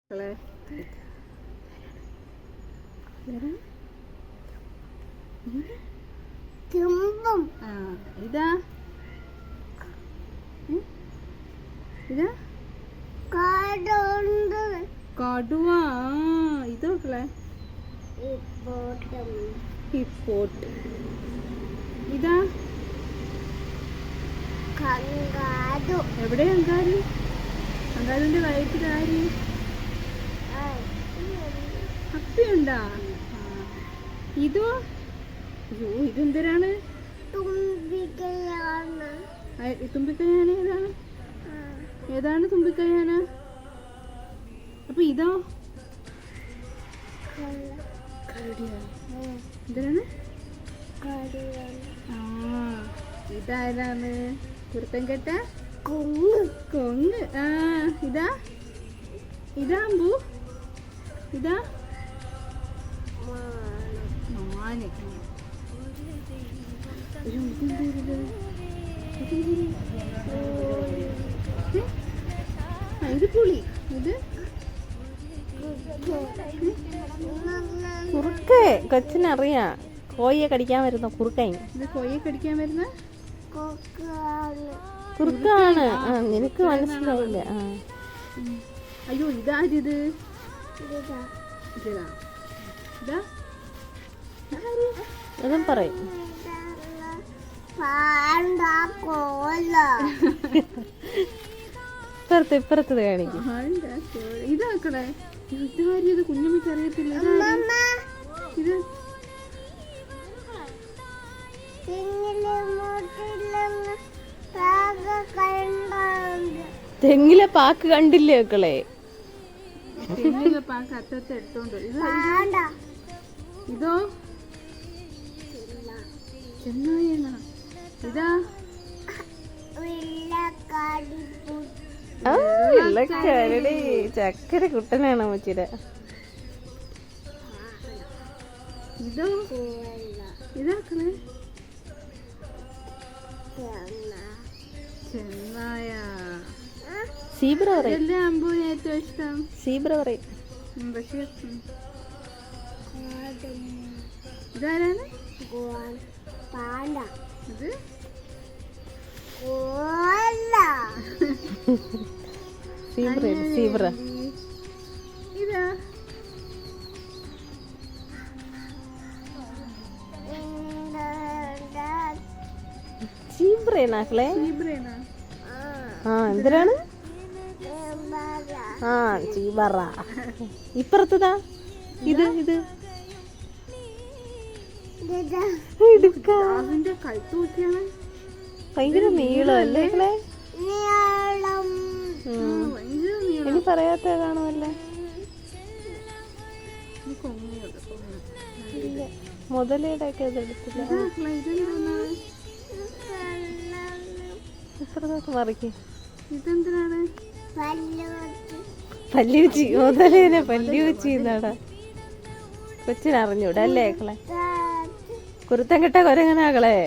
ഇതാ ഇതാ കടുവ. ഇത് നോക്കളെ ഹിപ്പോട്ട്. ഇതാ എവിടെ അങ്കാരി? അങ്കാരിന്റെ വയറ്റിൽ ആര്? അപ്പിയുണ്ടാ? ഇതോ? അയ്യോ, ഇതെന്തരാണ്? തുമ്പിക്കയാന. ഏതാണ് ഏതാണ് തുമ്പിക്കയാന? അപ്പൊ ഇതോ? എന്തിനാണ്? ഇതാരാണ്? കുരുത്തം കെട്ട കൊങ്ങ്. ഇതാ ഇതാ അമ്പു. ഇതാ മാന്. ഇത് പുളി. ഇത് കുറുക്കേ. കൊച്ചിനറിയാം കോഴിയെ കടിക്കാൻ വരുന്ന കുറുക്കൻ. ഇത് കോഴിയെ കടിക്കാൻ വരുന്ന കുറുക്കാണ്. നിനക്ക് മനസ്സിലാവില്ല. അയ്യോ, ഇതാരിത്? അതും പറയും. ഇപ്പുറത്ത് കാണിക്കും. ഇതാക്കടേ. ഇതാരിയത്? കുഞ്ഞമ്മയ്ക്ക് അറിയത്തില്ല. ഇത് തെങ്ങിലെ പാക്ക് കണ്ടില്ലേ മക്കളെ? തെങ്ങിലെ പാക്ക് അറ്റത്ത് എടുത്തോണ്ട്. ഇതോ ചെന്നായണ. ഇതാ വെള്ളക്കാരടി. ചക്കര കുട്ടനാണ് അമ്മച്ചിയുടെ. ഇതോ ഇതാക്കണേ ചെന്നായ. സീബ്ര പറയും. എല്ലാ അമ്പൂന് ഏറ്റവും ഇഷ്ടം സീബ്ര പറയും. പക്ഷേ ഇതാരാണ്? ഇത് സീബ്ര. ഇതാ സീബ്രേനാക്കളെ. എന്തിനാണ്? ചീബറ. ഇപ്പുറത്തതാ ഇത് അതിന്റെ കഴുത്തൂറ്റിയാണ്. ഭയങ്കര നീളമല്ലേ? ഇനി പറയാത്ത കാണുമല്ലേ? മുതലയുടെ ഒക്കെ ഇതെടുത്തില്ല. ഇപ്പുറത്തൊക്കെ മറിക്കും. ഇതെന്തിനാണ്? പല്ലുവച്ചി. മുതലേനെ പല്ലുവച്ചി എന്നാടാ. കൊച്ചിനറിഞ്ഞൂടാ അല്ലേ കളെ? കുരുത്തം കെട്ട കൊരങ്ങനാകളെ.